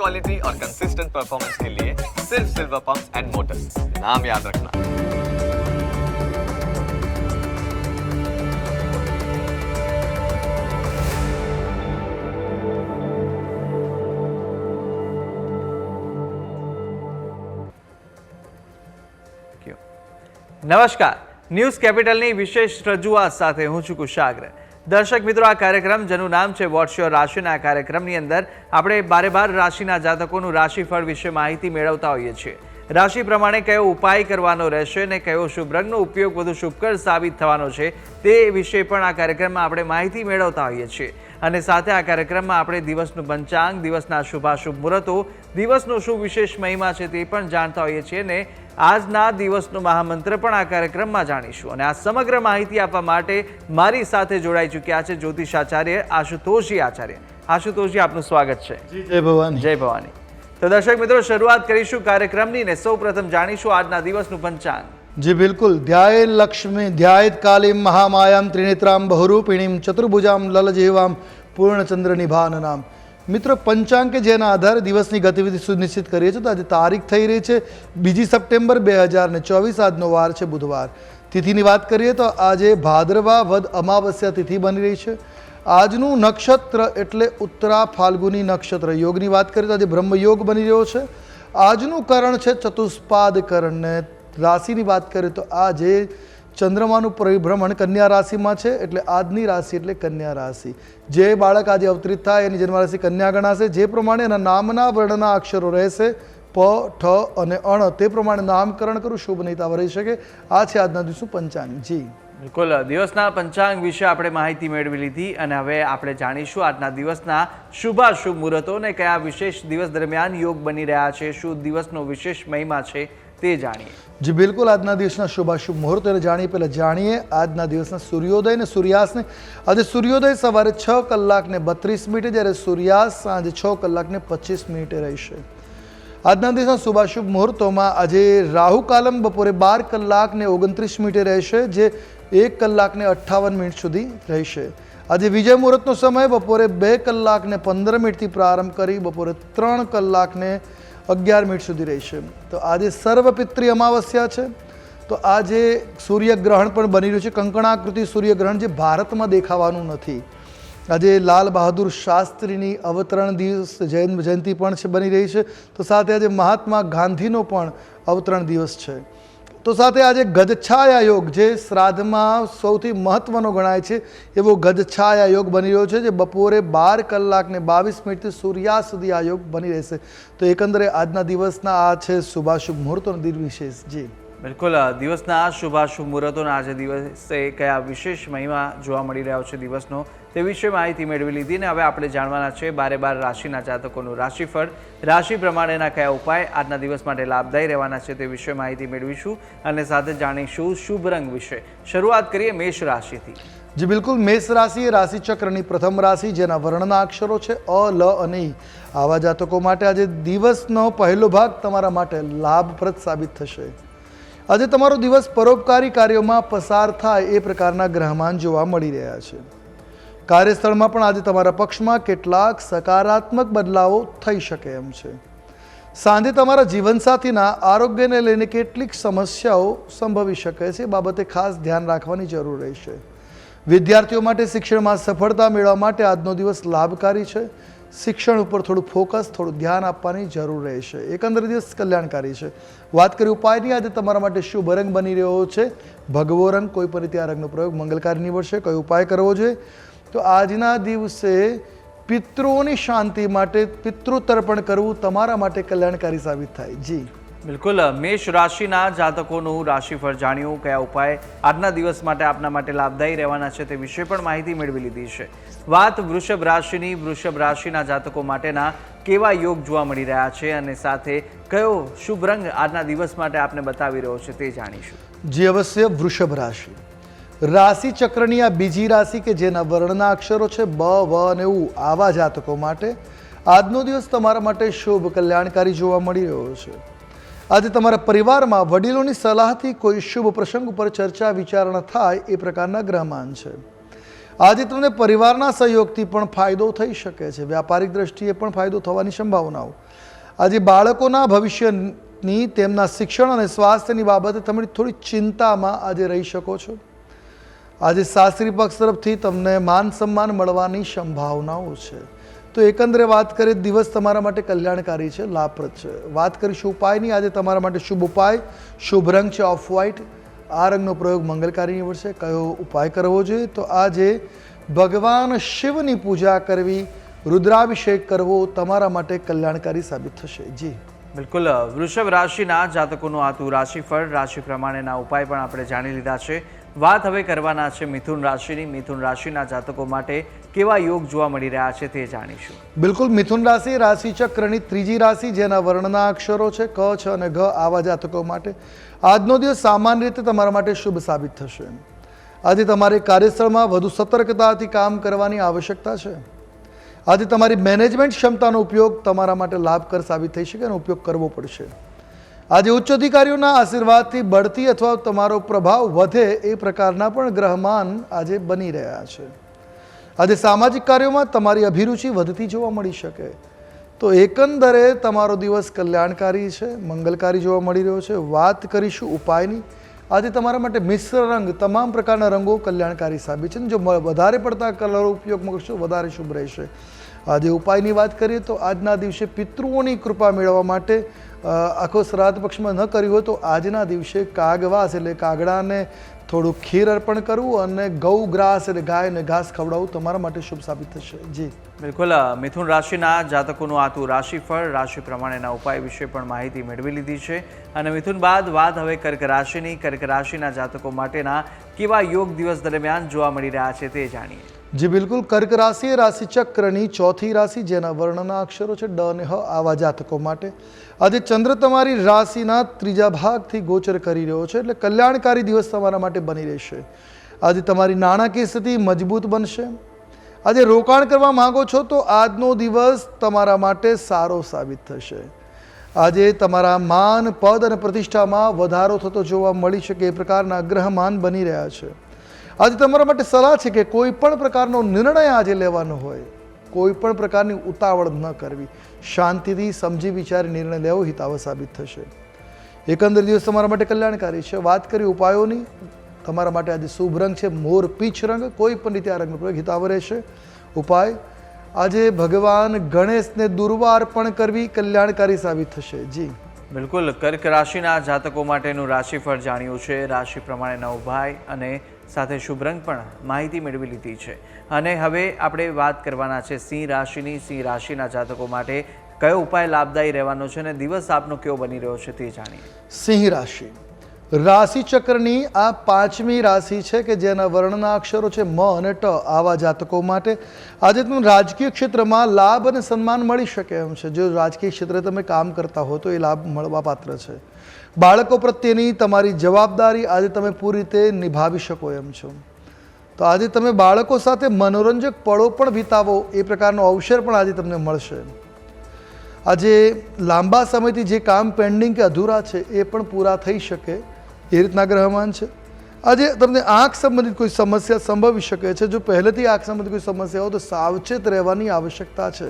Quality और consistent performance के लिए सिर्फ सिल्वर पंप्स एंड मोटर्स, नाम याद रखना। નમસ્કાર, ન્યૂઝ કેપિટલની વિશેષ રજૂઆત સાથે હું છું કુશાગ્ર। દર્શક મિત્રો, આ કાર્યક્રમ જેનું નામ છે વોટ્સ યોર રાશિના કાર્યક્રમની અંદર આપણે બારે બાર રાશિના જાતકોનું રાશિફળ વિશે માહિતી મેળવતા હોઈએ છીએ। રાશિ પ્રમાણે કયો ઉપાય કરવાનો રહેશે અને કયો શુભ રંગનો ઉપયોગ વધુ શુભકર સાબિત થવાનો છે તે વિશે પણ આ કાર્યક્રમમાં આપણે માહિતી મેળવતા હોઈએ છીએ। અને સાથે આ કાર્યક્રમમાં આપણે દિવસનું પંચાંગ, દિવસના શુભાશુભ મુહૂર્તો, દિવસનો શું વિશેષ મહિમા છે તે પણ જાણતા હોઈએ છીએ અને આજના દિવસનો મહામંત્ર પણ આ કાર્યક્રમમાં જાણીશું। અને આ સમગ્ર માહિતી આપવા માટે મારી સાથે જોડાઈ ચૂક્યા છે જ્યોતિષાચાર્ય આશુતોષજી આચાર્ય। આશુતોષજી, આપનું સ્વાગત છે। જય ભવાની। જય ભવાની। તો દર્શક મિત્રો, શરૂઆત કરીશું કાર્યક્રમની ને સૌપ્રથમ જાણીશું આજના દિવસનું પંચાંગ। જી બિલકુલ। ધ્યાય લક્ષ્મી ધ્યાયત કાલીમ મહામાયામ ત્રિનેત્રામ બહુરૂપિણીમ ચતુર્ભુજામ લલજેવામ પૂર્ણચંદ્ર નિભાનનામ। મિત્રો, પંચાંગ કે જેના આધારે દિવસની ગતિવિધિ સુનિશ્ચિત કરીએ છીએ। તો આજે તારીખ થઈ રહી છે 2 સપ્ટેમ્બર 2024। આજનો વાર છે બુધવાર। તિથિની વાત કરીએ તો આજે ભાદરવા વદ અમાવસ્યા તિથિ બની રહી છે। આજનું નક્ષત્ર એટલે ઉત્તરા ફાલ્ગુની નક્ષત્ર। યોગની વાત કરીએ તો આજે બ્રહ્મયોગ બની રહ્યો છે। આજનું કરણ છે ચતુષ્પાદ કરણ। ને રાશિની વાત કરીએ તો આજે ચંદ્રમાનું પરિભ્રમણ કન્યા રાશિમાં છે, એટલે આજની રાશિ એટલે કન્યા રાશિ। જે બાળક આજે અવતરિત થાય એની જન્મ રાશિ કન્યા ગણાશે। જે પ્રમાણે એના નામના વર્ણના અક્ષરો રહેશે પ, ઠ અને અણ, તે પ્રમાણે નામકરણ કરું શુભ નહીતા રહી શકે। આ છે આજના દિવસનું પંચાંગ। જી બિલકુલ, દિવસના પંચાંગ વિશે આપણે માહિતી મેળવી લીધી અને હવે આપણે જાણીશું આજના દિવસના શુભાશુભ મુહૂર્તો અને કયા વિશેષ દિવસ દરમિયાન યોગ બની રહ્યા છે, શું દિવસનો વિશેષ મહિમા છે તે જાણીએ। જી બિલકુલ। આજના દિવસના શુભાશુભ મુહૂર્તોને જાણીએ પહેલાં જાણીએ આજના દિવસના સૂર્યોદય અને સૂર્યાસ્તને। આજે સૂર્યોદય સવારે 6 કલાક ને 32 મિનિટે, જ્યારે સૂર્યાસ્ત સાંજે 6 કલાક ને 25 મિનિટે રહેશે। આજના દિવસના શુભાશુભ મુહૂર્તોમાં આજે રાહુ કાલમ બપોરે 12 કલાક ને 29 મિનિટે રહેશે, જે 1 કલાક ને 58 મિનિટ સુધી રહેશે। આજે વિજય મુહૂર્તનો સમય બપોરે 2 કલાક ને 15 મિનિટથી પ્રારંભ કરી બપોરે 3 કલાક ને 11 મિનિટ સુધી રહેશે। તો આજે સર્વપિતૃ અમાવસ્યા છે। તો આજે સૂર્યગ્રહણ પણ બની રહ્યું છે, કંકણાકૃતિ સૂર્યગ્રહણ, જે ભારતમાં દેખાવાનું નથી। આજે લાલ બહાદુર શાસ્ત્રીની અવતરણ દિવસ જયંતિ પણ છે બની રહી છે। તો સાથે આજે મહાત્મા ગાંધીનો પણ અવતરણ દિવસ છે। તો સાથે આજે ગજછાયા યોગ, જે શ્રાદ્ધમાં સૌથી મહત્વનો ગણાય છે એવો ગજછાયા યોગ બની રહ્યો છે, જે બપોરે 12 કલાક ને 22 મિનિટથી સૂર્યાસ્ત સુધી આ યોગ બની રહેશે। તો એકંદરે આજના દિવસના આ છે શુભાશુભ મુહૂર્તોનો દિનવિશેષ। જી બિલકુલ, દિવસના શુભાશુભ મુહૂર્તોના આજે દિવસે કયા વિશેષ મહિમા જોવા મળી રહ્યો છે દિવસનો તે વિશે માહિતી મેળવી લીધી ને હવે આપણે જાણવાના છે બારે બાર રાશિના જાતકોનું રાશિફળ। રાશિ પ્રમાણેના કયા ઉપાય આજના દિવસ માટે લાભદાયી રહેવાના છે તે વિશે માહિતી મેળવીશું અને સાથે જાણીશું શુભ રંગ વિશે। શરૂઆત કરીએ મેષ રાશિથી। જી બિલકુલ। મેષ રાશિ એ રાશિચક્રની પ્રથમ રાશિ, જેના વર્ણના અક્ષરો છે અ, લ અને ઈ। આવા જાતકો માટે આજે દિવસનો પહેલો ભાગ તમારા માટે લાભપ્રદ સાબિત થશે। આજે તમારો દિવસ પરોપકારી કાર્યોમાં પસાર થાય એ પ્રકારના ગ્રહમાન જોવા મળી રહ્યા છે। કાર્યસ્થળમાં પણ આજે તમારા પક્ષમાં કેટલાક સકારાત્મક બદલાવો થઈ શકે એમ છે। સાંજે તમારા જીવનસાથીના આરોગ્યને લઈને કેટલીક સમસ્યાઓ સંભવી શકે છે, એ બાબતે ખાસ ધ્યાન રાખવાની જરૂર રહેશે। વિદ્યાર્થીઓ માટે શિક્ષણમાં સફળતા મેળવવા માટે આજનો દિવસ લાભકારી છે। શિક્ષણ ઉપર થોડું ફોકસ, થોડું ધ્યાન આપવાની જરૂર રહેશે। એકંદરે દિવસ કલ્યાણકારી છે। વાત કરી ઉપાયની, આજે તમારા માટે શુભ રંગ બની રહ્યો છે ભગવો રંગ। કોઈ પણ રીતે આ રંગનો પ્રયોગ મંગલકારી નીવડશે। કયો ઉપાય કરવો જોઈએ? તો આજના દિવસે પિતૃઓની શાંતિ માટે પિતૃ તર્પણ કરવું તમારા માટે કલ્યાણકારી સાબિત થાય। જી બિલકુલ, મેષ રાશિના જાતકોનું રાશિફળ જાણ્યું, કયા ઉપાય આજના દિવસ માટે આપના માટે લાભદાયી રહેવાના છે તે વિશે પણ માહિતી મેળવી લીધી છે। વાત વૃષભ રાશિની। વૃષભ રાશિના જાતકો માટેના કેવા યોગ જોવા મળી રહ્યા છે અને સાથે કયો શુભ રંગ આજના દિવસ માટે આપને બતાવી રહ્યો છે તે જાણીશું। જી અવશ્ય। વૃષભ રાશિ રાશિ ચક્રની આ બીજી રાશિ કે જેના વર્ણના અક્ષરો છે બ, વ અને ઉ। આવા જાતકો માટે આજનો દિવસ તમારા માટે શુભ કલ્યાણકારી જોવા મળી રહ્યો છે। આજે તમારા પરિવારમાં વડીલોની સલાહથી કોઈ શુભ પ્રસંગ ઉપર ચર્ચા વિચારણા થાય એ પ્રકારના ગ્રહમાન છે। આજે તમને પરિવારના સહયોગથી પણ ફાયદો થઈ શકે છે. વ્યાપારિક દ્રષ્ટિએ પણ ફાયદો થવાની સંભાવનાઓ. આજે બાળકોના ભવિષ્યની, તેમના શિક્ષણ અને સ્વાસ્થ્યની બાબતે તમે થોડી ચિંતામાં આજે રહી શકો છો. આજે સાસરી પક્ષ તરફથી તમને માન સન્માન મળવાની સંભાવનાઓ છે. તો એકંદરે વાત કરીએ, દિવસ તમારા માટે કલ્યાણકારી છે, લાભપ્રદ છે. વાત કરીશું ઉપાયની. આજે તમારા માટે શુભ ઉપાય, શુભ રંગ છે ઓફ વ્હાઇટ. આ રંગનો પ્રયોગ મંગલકારી નીવડશે. કયો ઉપાય કરવો જોઈએ? તો આજે ભગવાન શિવની પૂજા કરવી, રુદ્રાભિષેક કરવો તમારા માટે કલ્યાણકારી સાબિત થશે. જી બિલકુલ. વૃષભ રાશિના જાતકોનું આતું રાશિફળ, રાશિ પ્રમાણેના ઉપાય પણ આપણે જાણી લીધા છે. વાત હવે કરવાના છે મિથુન રાશિની. મિથુન રાશિના જાતકો માટે કેવા યોગ જોવા મળી રહ્યા છે તે જાણીશું. બિલકુલ. મિથુન રાશિ રાશિચક્રની ત્રીજી રાશિ, જેના વર્ણના અક્ષરો છે ક, છ અને ઘ. આવા જાતકો માટે આજનો દિવસ સામાન્ય રીતે તમારા માટે શુભ સાબિત થશે. આજે તમારે કાર્યસ્થળમાં વધુ સતર્કતાથી કામ કરવાની આવશ્યકતા છે. આજે તમારી મેનેજમેન્ટ ક્ષમતાનો ઉપયોગ તમારા માટે લાભકર સાબિત થઈ શકે અને ઉપયોગ કરવો પડશે. આજે ઉચ્ચ અધિકારીઓના આશીર્વાદથી બઢતી અથવા તમારો પ્રભાવ વધે એ પ્રકારના પણ ગ્રહમાન આજે બની રહ્યા છે. આજે સામાજિક કાર્યોમાં તમારી અભિરુચિ વધતી જોવા મળી શકે. તો એકંદરે તમારો દિવસ કલ્યાણકારી છે, મંગલકારી જોવા મળી રહ્યો છે. વાત કરીશું ઉપાયની. આજે તમારા માટે મિશ્ર રંગ, તમામ પ્રકારના રંગો કલ્યાણકારી સાબિત છે. જો વધારે પડતા કલરો ઉપયોગમાં કરશો વધારે શુભ રહેશે. આજે ઉપાયની વાત કરીએ તો આજના દિવસે પિતૃઓની કૃપા મેળવવા માટે આખો શ્રાદ્ધ પક્ષમાં ન કર્યું હોય તો આજના દિવસે કાગવાસ એટલે કાગડાને થોડું ખીર અર્પણ કરવું અને ગૌગ્રાસ એટલે ગાયને ઘાસ ખવડાવવું તમારા માટે શુભ સાબિત થશે. જી બિલકુલ. મિથુન રાશિના જાતકોનું આતું રાશિફળ, રાશિ પ્રમાણેના ઉપાય વિશે પણ માહિતી મેળવી લીધી છે. અને મિથુન બાદ વાત હવે કર્ક રાશિની. કર્ક રાશિના જાતકો માટેના કેવા યોગ દિવસ દરમિયાન જોવા મળી રહ્યા છે તે જાણીએ. જી બિલકુલ. કર્ક રાશિ એ રાશિચક્રની ચોથી રાશિ, જેના વર્ણના અક્ષરો છે ડ અને હ. આવા જાતકો માટે આજે ચંદ્ર તમારી રાશિના ત્રીજા ભાગથી ગોચર કરી રહ્યો છે, એટલે કલ્યાણકારી દિવસ તમારા માટે બની રહેશે. આજે તમારી નાણાકીય સ્થિતિ મજબૂત બનશે. આજે રોકાણ કરવા માંગો છો તો આજનો દિવસ તમારા માટે સારો સાબિત થશે. આજે તમારા માન, પદ અને પ્રતિષ્ઠામાં વધારો થતો જોવા મળી શકે એ પ્રકારના ગ્રહમાન બની રહ્યા છે. આજે તમારા માટે સલાહ છે કે કોઈ પણ પ્રકારનો નિર્ણય આજે લેવાનો હોય, કોઈ પણ પ્રકારની ઉતાવળ ન કરવી. શાંતિથી સમજી વિચારી નિર્ણય લેવો હિતાવહ સાબિત થશે. એકંદર દિવસ તમારા માટે કલ્યાણકારી છે. વાત કરી ઉપાયોની. તમારા માટે આજે શુભ રંગ છે મોર પીચ રંગ. કોઈ પણ રીતે આ રંગનો પ્રયોગ હિતાવહ રહેશે. ઉપાય આજે ભગવાન ગણેશને દુર્વા અર્પણ કરવી કલ્યાણકારી સાબિત થશે. જી બિલકુલ. કર્ક રાશિના જાતકો માટેનું રાશિફળ જાણ્યું છે. રાશિ પ્રમાણેના ઉપાય અને સાથે શુભ રંગ પણ માહિતી મેળવી લીધી છે. અને હવે આપણે વાત કરવાના છે સિંહ રાશિની. સિંહ રાશિના જાતકો માટે કયો ઉપાય લાભદાયી રહેવાનો છે અને દિવસ આપનો કેવો બની રહ્યો છે તે જાણીએ. સિંહ રાશિ રાશિચક્રની આ પાંચમી રાશિ છે કે જેના વર્ણના અક્ષરો છે મ અને ટ. આવા જાતકો માટે આજે તમને રાજકીય ક્ષેત્રમાં લાભ અને સન્માન મળી શકે એમ છે. જો રાજકીય ક્ષેત્રે તમે કામ કરતા હો તો એ લાભ મળવા પાત્ર છે. બાળકો પ્રત્યેની તમારી જવાબદારી આજે તમે પૂરી રીતે નિભાવી શકો એમ છો. તો આજે તમે બાળકો સાથે મનોરંજક પળો પણ વિતાવો એ પ્રકારનો અવસર પણ આજે તમને મળશે. આજે લાંબા સમયથી જે કામ પેન્ડિંગ કે અધૂરા છે એ પણ પૂરા થઈ શકે એ રીતના ગ્રહમાન છે. આજે તમને આંખ સંબંધિત કોઈ સમસ્યા સંભવી શકે છે. જો પહેલેથી આંખ સંબંધિત કોઈ સમસ્યા હોય તો સાવચેત રહેવાની આવશ્યકતા છે.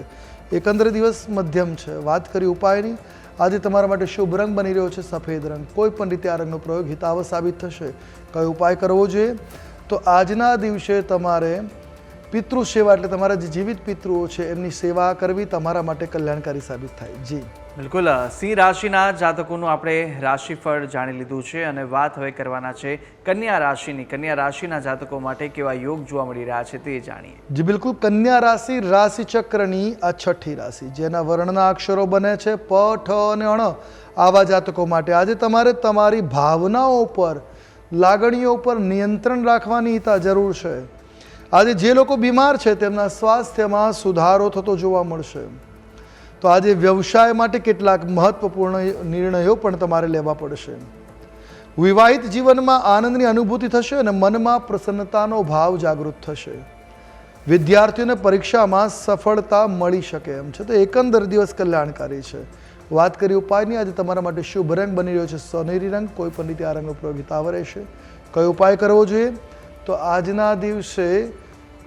એકંદરે દિવસ મધ્યમ છે. વાત કરી ઉપાયની. આજે તમારા માટે શુભ રંગ બની રહ્યો છે સફેદ રંગ. કોઈ પણ રીતે આ રંગનો પ્રયોગ હિતાવહ સાબિત થશે. કયો ઉપાય કરવો જોઈએ? તો આજના દિવસે તમારે પિતૃ સેવા એટલે તમારા જે જીવિત પિતૃઓ છે એમની સેવા કરવી તમારા માટે કલ્યાણકારી સાબિત થાય. જી બિલકુલ. સિંહ રાશિના જાતકોનું આપણે રાશિફળ જાણી લીધું છે અને વાત હવે કરવાના છે કન્યા રાશિની. કન્યા રાશિના જાતકો માટે કેવા યોગ જોવા મળી રહ્યા છે તે જાણીએ. જી બિલકુલ. કન્યા રાશિ રાશિચક્રની આ છઠ્ઠી રાશિ, જેના વર્ણના અક્ષરો બને છે પ, ઠ અને અણ. આવા જાતકો માટે આજે તમારે તમારી ભાવનાઓ પર, લાગણીઓ પર નિયંત્રણ રાખવાની જરૂર છે. આજે જે લોકો બીમાર છે તેમના સ્વાસ્થ્યમાં સુધારો થતો જોવા મળશે. તો આજે વ્યવસાય માટે કેટલાક મહત્વપૂર્ણ નિર્ણયો પણ તમારે લેવા પડશે. વિવાહિત જીવનમાં આનંદની અનુભૂતિ થશે અને મનમાં પ્રસન્નતાનો ભાવ જાગૃત થશે. વિદ્યાર્થીઓને પરીક્ષામાં સફળતા મળી શકે એમ છે. તો એકંદર દિવસ કલ્યાણકારી છે. વાત કરી ઉપાયની. આજે તમારા માટે શુભ રંગ બની રહ્યો છે સોનેરી રંગ. કોઈ પણ રીતે આ રંગનો પ્રયોગ હિતાવહ રહેશે. કયો ઉપાય કરવો જોઈએ? તો આજના દિવસે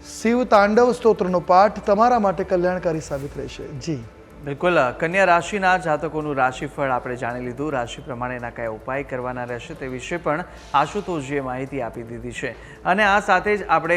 શિવ તાંડવ સ્તોત્રનો પાઠ તમારા માટે કલ્યાણકારી સાબિત રહેશે. જી બિલકુલ. કન્યા રાશિના જાતકોનું રાશિફળ આપણે જાણી લીધું. રાશિ પ્રમાણેના કયા ઉપાય કરવાના રહેશે તે વિશે પણ આશુતોષજીએ માહિતી આપી દીધી છે. અને આ સાથે જ આપણે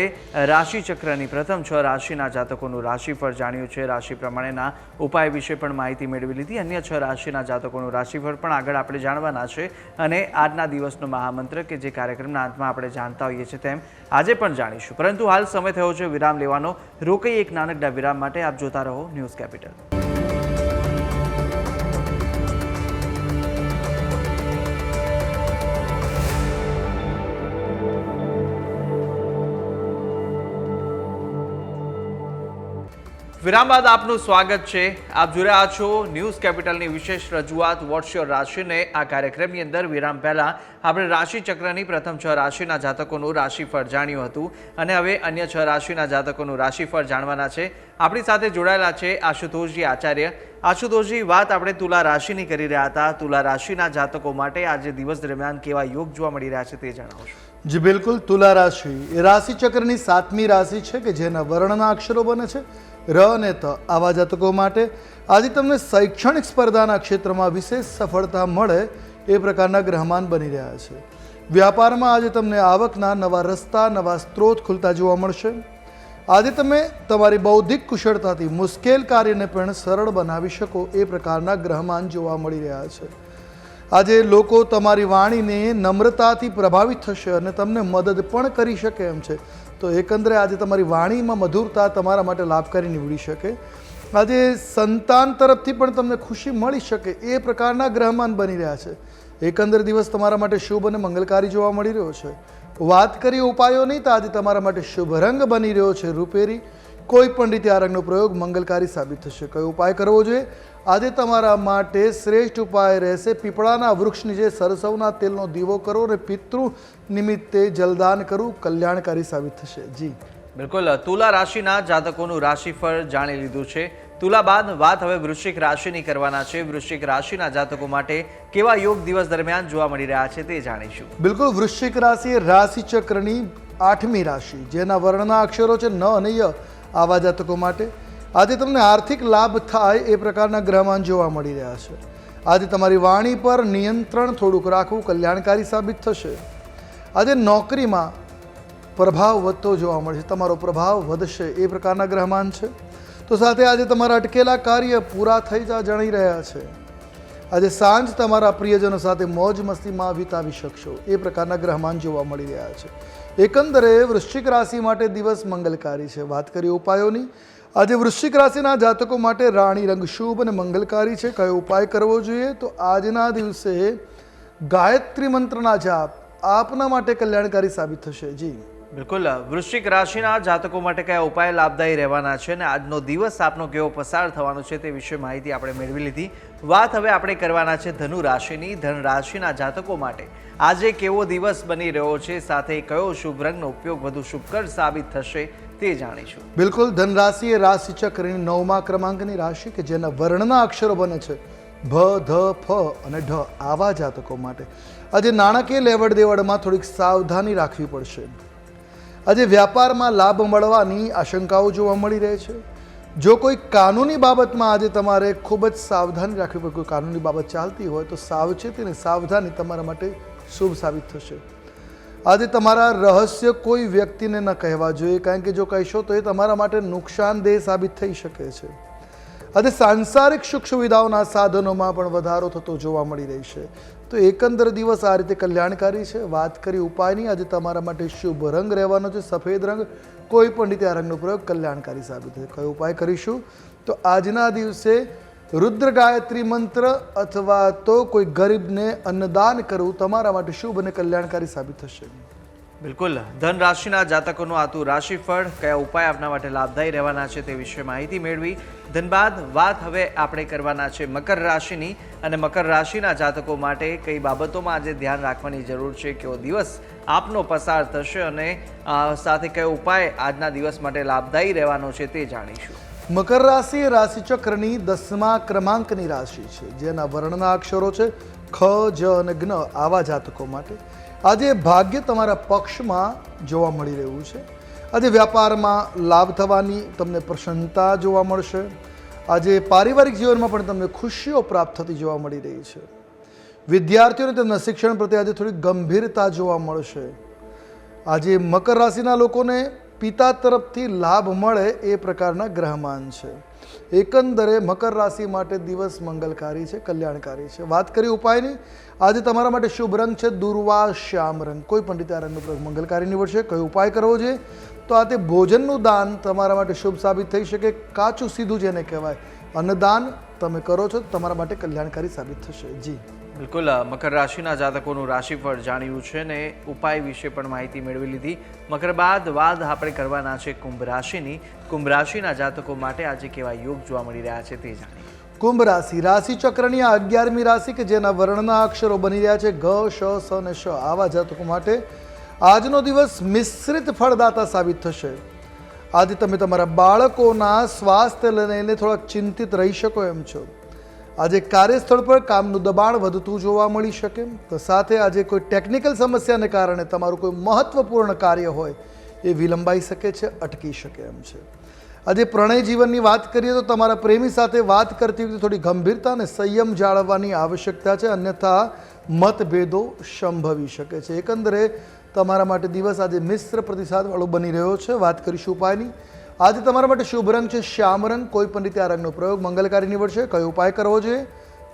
રાશિચક્રની પ્રથમ 6 રાશિના જાતકોનું રાશિફળ જાણ્યું છે. રાશિ પ્રમાણેના ઉપાય વિશે પણ માહિતી મેળવી લીધી. અન્ય 6 રાશિના જાતકોનું રાશિફળ પણ આગળ આપણે જાણવાના છે. અને આજના દિવસનો મહામંત્ર કે જે કાર્યક્રમના અંતમાં આપણે જાણતા હોઈએ છીએ તેમ આજે પણ જાણીશું. પરંતુ હાલ સમય થયો છે વિરામ લેવાનો. રોકાઈ એક નાનકડા વિરામ માટે. આપ જોતા રહો ન્યૂઝ કેપિટલ. વિરામ બાદ આપનું સ્વાગત છે. આપ જોઈ રહ્યા છો ન્યૂઝ કેપિટલની વિશેષ રજૂઆત વોટ્સ યોર રાશિને. આ કાર્યક્રમની અંદર વિરામ પહેલા આપણે રાશિચક્રની પ્રથમ 6 રાશિના જાતકોનું રાશિફળ જાણ્યું હતું અને હવે અન્ય 6 રાશિના જાતકોનું રાશિફળ જાણવાના છે. આપણી સાથે જોડાયેલા છે આશુતોષજી આચાર્ય. આશુતોષજી, વાત આપણે તુલા રાશિની કરી રહ્યા હતા. તુલા રાશિના જાતકો માટે આજે દિવસ દરમિયાન કેવા યોગ જોવા મળી રહ્યા છે તે જણાવશો. જી બિલકુલ. તુલા રાશિ એ રાશિચક્રની 7મી રાશિ છે કે જેના વર્ણના અક્ષરો બને છે ર અને ત. આવા જાતકો માટે આજે તમને શૈક્ષણિક સ્પર્ધાના ક્ષેત્રમાં વિશેષ સફળતા મળે એ પ્રકારના ગ્રહમાન બની રહ્યા છે. વ્યાપારમાં આજે તમને આવકના નવા રસ્તા, નવા સ્ત્રોત ખુલતા જોવા મળશે. આજે તમે તમારી બૌદ્ધિક કુશળતાથી મુશ્કેલ કાર્યને પણ સરળ બનાવી શકો એ પ્રકારના ગ્રહમાન જોવા મળી રહ્યા છે. આજે લોકો તમારી વાણીને નમ્રતાથી પ્રભાવિત થશે અને તમને મદદ પણ કરી શકે એમ છે. તો એકંદરે આજે તમારી વાણીમાં મધુરતા તમારા માટે લાભકારી નીવડી શકે. આજે સંતાન તરફથી પણ તમને ખુશી મળી શકે એ પ્રકારના ગ્રહમાન બની રહ્યા છે. એકંદર દિવસ તમારા માટે શુભ અને મંગલકારી જોવા મળી રહ્યો છે. વાત કરી ઉપાયોની તો આજે તમારા માટે શુભ રંગ બની રહ્યો છે રૂપેરી. કોઈ પણ રીતે આ રંગનો પ્રયોગ મંગલકારી સાબિત થશે. કયો ઉપાય કરવો જોઈએ? આજે તમારા માટે શ્રેષ્ઠ ઉપાય રહેશે પીપળાના વૃક્ષ નીચે સરસવના તેલનો દીવો કરો અને પિતૃ નિમિત્તે જલદાન કરવું કલ્યાણકારી સાબિત થશે. જી બિલકુલ. તુલા રાશિના જાતકોનું રાશિફળ જાણી લીધું છે. તુલા બાદ વાત હવે વૃશ્ચિક રાશિની કરવાના છે. વૃશ્ચિક રાશિના જાતકો માટે કેવા યોગ દિવસ દરમિયાન જોવા મળી રહ્યા છે તે જાણીશું. બિલકુલ. વૃશ્ચિક રાશિ એ રાશિચક્રની 8મી રાશિ જેના વર્ણના અક્ષરો છે ન અને ય. આવા જાતકો માટે આજે તમને આર્થિક લાભ થાય એ પ્રકારના ગ્રહમાન જોવા મળી રહ્યા છે. આજે તમારી વાણી પર નિયંત્રણ થોડુંક રાખવું કલ્યાણકારી સાબિત થશે. આજે નોકરીમાં પ્રભાવ વધતો જોવા મળશે. તમારો પ્રભાવ વધશે એ પ્રકારના ગ્રહમાન છે. તો સાથે આજે તમારા અટકેલા કાર્ય પૂરા થઈ જણી રહ્યા છે. આજે સાંજ તમારા પ્રિયજનો સાથે મોજ મસ્તીમાં વિતાવી શકશો એ પ્રકારના ગ્રહમાન જોવા મળી રહ્યા છે. એકંદરે વૃશ્ચિક રાશિ માટે દિવસ મંગલકારી છે. વાત કરીએ ઉપાયોની. આજે વૃશ્ચિક રાશિના જાતકો માટે રાણી રંગ શુભ અને મંગલકારી છે. કયો ઉપાય કરવો જોઈએ? તો આજના દિવસે ગાયત્રી મંત્રના જાપ આપના માટે કલ્યાણકારી સાબિત થશે. જી બિલકુલ. વૃશ્ચિક રાશિના જાતકો માટે કયા ઉપાય લાભદાયી રહેવાના છે અને આજનો દિવસ આપનો કેવો પસાર થવાનો છે તે વિશે માહિતી આપણે મેળવી લીધી. વાત હવે આપણે કરવાના છે ધનુ રાશિની. ધન રાશિના જાતકો માટે આજે કેવો દિવસ બની રહ્યો છે, સાથે કયો શુભ રંગનો ઉપયોગ વધુ શુભકર સાબિત થશે તે જાણીશું. બિલકુલ. ધન રાશિ એ રાશિચક્રની 9મા ક્રમાંકની રાશિ કે જેના વર્ણના અક્ષરો બને છે ભ, ધ, ફ અને ઢ. આવા જાતકો માટે આજે નાણાકીય લેવડ દેવડમાં થોડીક સાવધાની રાખવી પડશે. આજે વ્યાપારમાં લાભ મળવાની આશંકાઓ જોવા મળી રહી છે. જો કોઈ કાનૂની બાબતમાં આજે તમારે ખૂબ જ સાવધાની રાખવી પડે, કોઈ કાનૂની બાબત ચાલતી હોય તો સાવચેતી અને સાવધાની તમારા માટે શુભ સાબિત થશે. આજે તમારા રહસ્ય કોઈ વ્યક્તિને ન કહેવા જોઈએ, કારણ કે જો કહેશો તો એ તમારા માટે નુકસાનદેહ સાબિત થઈ શકે છે. આજે સાંસારિક સુખ સુવિધાઓના સાધનોમાં પણ વધારો થતો જોવા મળી રહી છે. તો એકંદર દિવસ આ રીતે કલ્યાણકારી છે. વાત કરી ઉપાયની. આજે તમારા માટે શુભ રંગ રહેવાનો છે સફેદ રંગ. કોઈ પણ રીતે આ રંગનો પ્રયોગ કલ્યાણકારી સાબિત થશે. કયો ઉપાય કરીશું? તો આજના દિવસે રુદ્ર ગાયત્રી મંત્ર અથવા તો કોઈ ગરીબને અન્નદાન કરવું તમારા માટે શુભ અને કલ્યાણકારી સાબિત થશે. બિલકુલ. ધન રાશિના જાતકોનું આતું રાશિફળ, કયા ઉપાય આપના માટે લાભદાયી રહેવાના છે તે વિશે માહિતી મેળવી. ધનબાદ વાત હવે આપણે કરવાના છે મકર રાશિની. અને મકર રાશિના જાતકો માટે કઈ બાબતોમાં આજે ધ્યાન રાખવાની જરૂર છે, કેવો દિવસ આપનો પસાર થશે અને સાથે કયો ઉપાય આજના દિવસ માટે લાભદાયી રહેવાનો છે તે જાણીશું. મકર રાશિ એ રાશિચક્રની 10મા ક્રમાંકની રાશિ છે જેના વર્ણના અક્ષરો છે ખ, જ અને જ્ઞ. આવા જાતકો માટે આજે ભાગ્ય તમારા પક્ષમાં જોવા મળી રહ્યું છે. આજે વ્યાપારમાં લાભ થવાની તમને પ્રસન્નતા જોવા મળશે. આજે પારિવારિક જીવનમાં પણ તમને ખુશીઓ પ્રાપ્ત થતી જોવા મળી રહી છે. વિદ્યાર્થીઓને તેમના શિક્ષણ પ્રત્યે આજે થોડી ગંભીરતા જોવા મળશે. આજે મકર રાશિના લોકોને પિતા તરફથી લાભ મળે એ પ્રકારના ગ્રહમાન છે. એકંદરે મકર રાશિ માટે દિવસ મંગલકારી છે, કલ્યાણકારી છે. વાત કરી ઉપાયની, આજે તમારા માટે શુભ રંગ છે દુર્વા શ્યામ રંગ. કોઈ પણ રીતે આ રંગનો પ્રયોગ મંગલકારી નીવડશે. કયો ઉપાય કરવો જોઈએ? તો આ તે ભોજનનું દાન તમારા માટે શુભ સાબિત થઈ શકે. કાચું સીધું જેને કહેવાય અન્નદાન તમે કરો છો તો તમારા માટે કલ્યાણકારી સાબિત થશે. જી બિલકુલ, મકર રાશિના જાતકોનું રાશિફળ જાણ્યું છે ને ઉપાય વિશે પણ માહિતી મેળવી લીધી. મકર બાદ આપણે કરવાના છે કુંભ રાશિની. કુંભ રાશિના જાતકો માટે આજે કેવા યોગ જોવા મળી રહ્યા છે તે જાણીએ. કુંભ રાશિ રાશિ ચક્રની આ 11મી રાશિ કે જેના વર્ણના અક્ષરો બની રહ્યા છે ગ, શ, સ અને શ. આવા જાતકો માટે આજનો દિવસ મિશ્રિત ફળદાતા સાબિત થશે. આજે તમે તમારા બાળકોના સ્વાસ્થ્ય લઈને થોડાક ચિંતિત રહી શકો એમ છો. આજે કાર્યસ્થળ પર કામનું દબાણ વધતું જોવા મળી શકે. તો સાથે આજે કોઈ ટેકનિકલ સમસ્યાને કારણે તમારું કોઈ મહત્વપૂર્ણ કાર્ય હોય એ વિલંબાઈ શકે છે, અટકી શકે એમ છે. આજે પ્રણય જીવનની વાત કરીએ તો તમારા પ્રેમી સાથે વાત કરતી વખતે થોડી ગંભીરતા અને સંયમ જાળવવાની આવશ્યકતા છે, અન્યથા મતભેદો સંભવી શકે છે. એકંદરે તમારા માટે દિવસ આજે મિશ્ર પ્રતિસાદવાળો બની રહ્યો છે. વાત કરીશું ઉપાયની. આજે તમારા માટે શુભ રંગ છે શ્યામ રંગ. કોઈ પણ રીતે આ રંગનો પ્રયોગ મંગલકારી નીવડશે. કયો ઉપાય કરવો જોઈએ?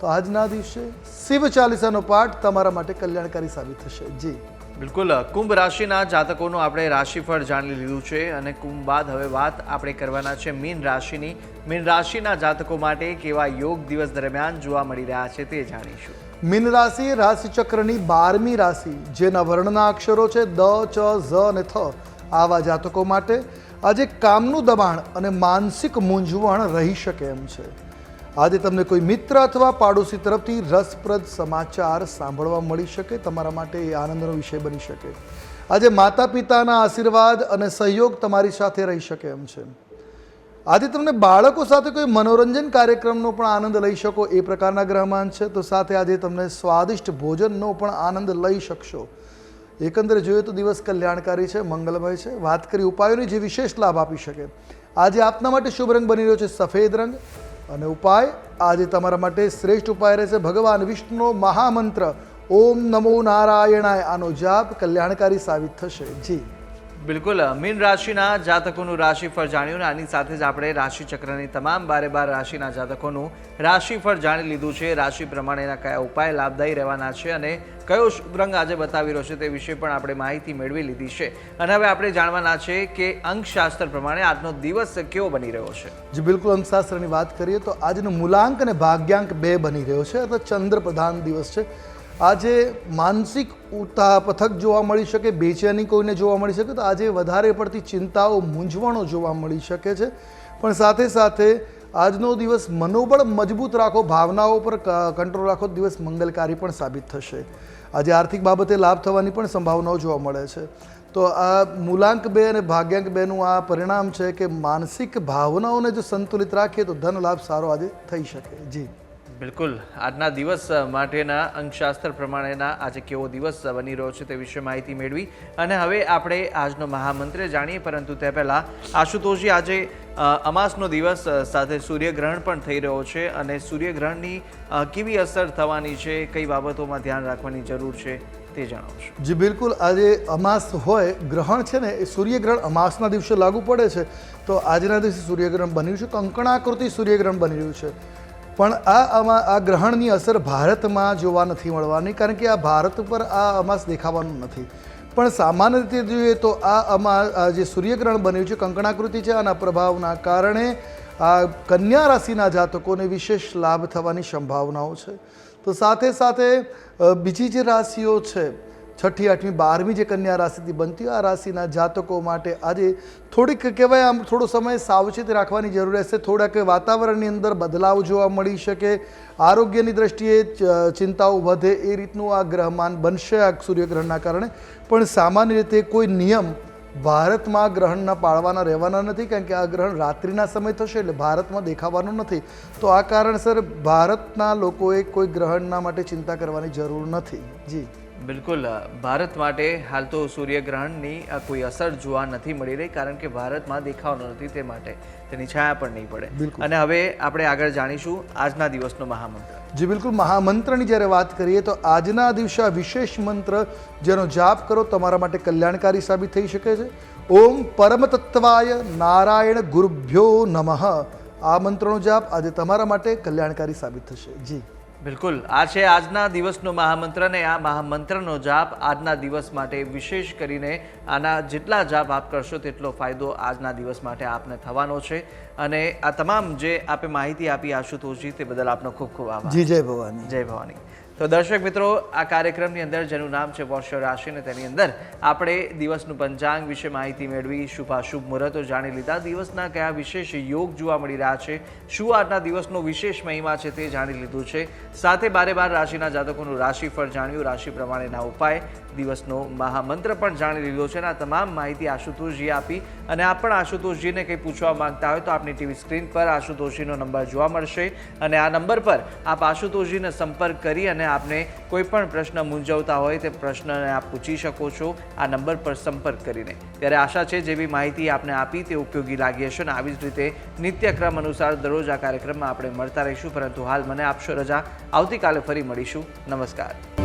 તો આજના દિવસે શિવ ચાલીસાનો પાઠ તમારા માટે કલ્યાણકારી સાબિત થશે. જી બિલકુલ, કુંભ રાશિના જાતકોનું આપણે રાશિફળ જાણી લીધું છે અને કુંભ બાદ હવે વાત આપણે કરવાના છે મીન રાશિની. મીન રાશિના જાતકો માટે કેવા યોગ દિવસ દરમિયાન જોવા મળી રહ્યા છે તે જાણીશું. મીન રાશિ રાશિચક્રની 12મી રાશિ જેના વર્ણના અક્ષરો છે દ, ચ, ઝ અને થ. આવા જાતકો માટે આજે કામનું દબાણ અને માનસિક મૂંઝવણ રહી શકે એમ છે. આજે તમને કોઈ મિત્ર અથવા પાડોશી તરફથી રસપ્રદ સમાચાર સાંભળવા મળી શકે. તમારા માટે એ આનંદનો વિષય બની શકે. આજે માતા પિતાના આશીર્વાદ અને સહયોગ તમારી સાથે રહી શકે એમ છે. આજે તમને બાળકો સાથે કોઈ મનોરંજન કાર્યક્રમનો પણ આનંદ લઈ શકો એ પ્રકારના ગ્રહમાન છે. તો સાથે આજે તમને સ્વાદિષ્ટ ભોજનનો પણ આનંદ લઈ શકશો. એકંદરે જોઈએ તો દિવસ કલ્યાણકારી છે, મંગલમય છે. વાત કરી ઉપાયોની જે વિશેષ લાભ આપી શકે. આજે આપના માટે શુભ રંગ બની રહ્યો છે સફેદ રંગ અને ઉપાય આજે તમારા માટે શ્રેષ્ઠ ઉપાય રહેશે ભગવાન વિષ્ણુનો મહામંત્ર ઓમ નમો નારાયણાય. આનો જાપ કલ્યાણકારી સાબિત થશે. જી બિલકુલ, મીન રાશિના જાતકોનું રાશિફળ જાણ્યું ને આની સાથે જ આપણે રાશિચક્રની તમામ 12 રાશિના જાતકોનું રાશિફળ જાણી લીધું છે. રાશિ પ્રમાણેના કયા ઉપાય લાભદાયી રહેવાના છે અને કયો શુભ રંગ આજે બતાવી રહ્યો છે તે વિશે પણ આપણે માહિતી મેળવી લીધી છે. અને હવે આપણે જાણવાના છે કે અંકશાસ્ત્ર પ્રમાણે આજનો દિવસ કેવો બની રહ્યો છે. જે બિલકુલ અંકશાસ્ત્રની વાત કરીએ તો આજનો મૂલાંક અને ભાગ્યાંક 2 બની રહ્યો છે. અથવા ચંદ્ર પ્રધાન દિવસ છે. આજે માનસિક ઉતાપથક જોવા મળી શકે, બેચેની કોઈને જોવા મળી શકે. તો આજે વધારે પડતી ચિંતાઓ, મૂંઝવણો જોવા મળી શકે છે. પણ સાથે સાથે આજનો દિવસ મનોબળ મજબૂત રાખો, ભાવનાઓ પર કંટ્રોલ રાખો, દિવસ મંગલકારી પણ સાબિત થશે. આજે આર્થિક બાબતે લાભ થવાની પણ સંભાવનાઓ જોવા મળે છે. તો આ મૂલાંક 2 અને ભાગ્યાંક 2નું આ પરિણામ છે કે માનસિક ભાવનાઓને જો સંતુલિત રાખીએ તો ધન લાભ સારો આજે થઈ શકે. જી બિલકુલ, આજના દિવસ માટેના અંકશાસ્ત્ર પ્રમાણેના આજે કેવો દિવસ બની રહ્યો છે તે વિશે માહિતી મેળવી અને હવે આપણે આજનો મહામંત્ર જાણીએ. પરંતુ તે પહેલાં આશુતોષજી, આજે અમાસનો દિવસ સાથે સૂર્યગ્રહણ પણ થઈ રહ્યો છે અને સૂર્યગ્રહણની કેવી અસર થવાની છે, કઈ બાબતોમાં ધ્યાન રાખવાની જરૂર છે તે જણાવશો. જી બિલકુલ, આજે અમાસ હોય, ગ્રહણ છે ને એ સૂર્યગ્રહણ અમાસના દિવસે લાગુ પડે છે. તો આજના દિવસે સૂર્યગ્રહણ બન્યું છે, કંકણાકૃતિ સૂર્યગ્રહણ બની રહ્યું છે. પણ આ ગ્રહણની અસર ભારતમાં જોવા નથી મળવાની, કારણ કે આ ભારત પર આ અમાસ દેખાવાનું નથી. પણ સામાન્ય રીતે જોઈએ તો આ જે સૂર્યગ્રહણ બન્યું છે કંકણાકૃતિ છે, આના પ્રભાવના કારણે આ કન્યા રાશિના જાતકોને વિશેષ લાભ થવાની સંભાવનાઓ છે. તો સાથે સાથે બીજી જે રાશિઓ છે 6ઠી, 8મી, 12મી જે કન્યા રાશિથી બનતી આ રાશિના જાતકો માટે આજે થોડીક કહેવાય આમ થોડો સમય સાવચેતી રાખવાની જરૂર રહેશે. થોડાક વાતાવરણની અંદર બદલાવ જોવા મળી શકે, આરોગ્યની દ્રષ્ટિએ ચિંતાઓ વધે એ રીતનું આ ગ્રહમાન બનશે આ સૂર્યગ્રહણના કારણે. પણ સામાન્ય રીતે કોઈ નિયમ ભારતમાં ગ્રહણના પાળવાના રહેવાના નથી, કારણ કે આ ગ્રહણ રાત્રિના સમય થશે એટલે ભારતમાં દેખાવાનું નથી. તો આ કારણસર ભારતના લોકોએ કોઈ ગ્રહણના માટે ચિંતા કરવાની જરૂર નથી. જી બિલકુલ ભારત માટે હાલ તો સૂર્યગ્રહણની કોઈ અસર જોવા નથી મળી રહી, કારણ કે ભારતમાં દેખાવાનો નથી, તે માટે તેની છાયા પણ નહીં પડે. બિલકુલ. અને હવે આપણે આગળ જાણીશું આજના દિવસનો મહામંત્ર. જી બિલકુલ, મહામંત્રની જ્યારે વાત કરીએ તો આજના દિવસે આ વિશેષ મંત્ર જેનો જાપ કરો તમારા માટે કલ્યાણકારી સાબિત થઈ શકે છે. ઓમ પરમ તત્વાય નારાયણ ગુરુભ્યો નમઃ. આ મંત્રનો જાપ આજે તમારા માટે કલ્યાણકારી સાબિત થશે. જી બિલકુલ, આ છે આજના દિવસનો મહામંત્ર, ને આ મહામંત્રનો જાપ આજના દિવસ માટે વિશેષ કરીને આના જેટલા જાપ આપ કરશો તેટલો ફાયદો આજના દિવસ માટે આપને થવાનો છે. અને આ તમામ જે આપે માહિતી આપી આશુતોષજી, તે બદલ આપનો ખૂબ ખૂબ આભાર. જી જય ભવાની. જય ભવાની. તો દર્શક મિત્રો, આ કાર્યક્રમની અંદર જેનું નામ છે વોટ્સ રાશિ, અને તેની અંદર આપણે દિવસનું પંચાંગ વિશે માહિતી મેળવી, શુભાશુભ મુહૂર્તો જાણી લીધા, દિવસના કયા વિશેષ યોગ જોવા મળી રહ્યા છે, શું આજના દિવસનો વિશેષ મહિમા છે તે જાણી લીધું છે. સાથે 12 રાશિના જાતકોનું રાશિફળ જાણ્યું, રાશિ પ્રમાણેના ઉપાય, દિવસનો મહામંત્ર પણ જાણી લીધો છે. અને આ તમામ માહિતી આશુતોષજીએ આપી. અને આપ પણ આશુતોષજીને કંઈ પૂછવા માંગતા હોય તો આપની ટીવી સ્ક્રીન પર આશુતોષજીનો નંબર જોવા મળશે, અને આ નંબર પર આપ આશુતોષજીને સંપર્ક કરી અને આપને કોઈ પણ પ્રશ્ન મૂંઝવતા હોય તે પ્રશ્નને આપ પૂછી શકો છો આ નંબર પર સંપર્ક કરીને. ત્યારે આશા છે જેવી માહિતી આપને આપી તે ઉપયોગી લાગી હશે, અને આવી જ રીતે નિત્યક્રમ અનુસાર દરરોજ આ કાર્યક્રમમાં આપણે મળતા રહીશું. પરંતુ હાલ મને આપશો રજા. આવતીકાલે ફરી મળીશું. નમસ્કાર.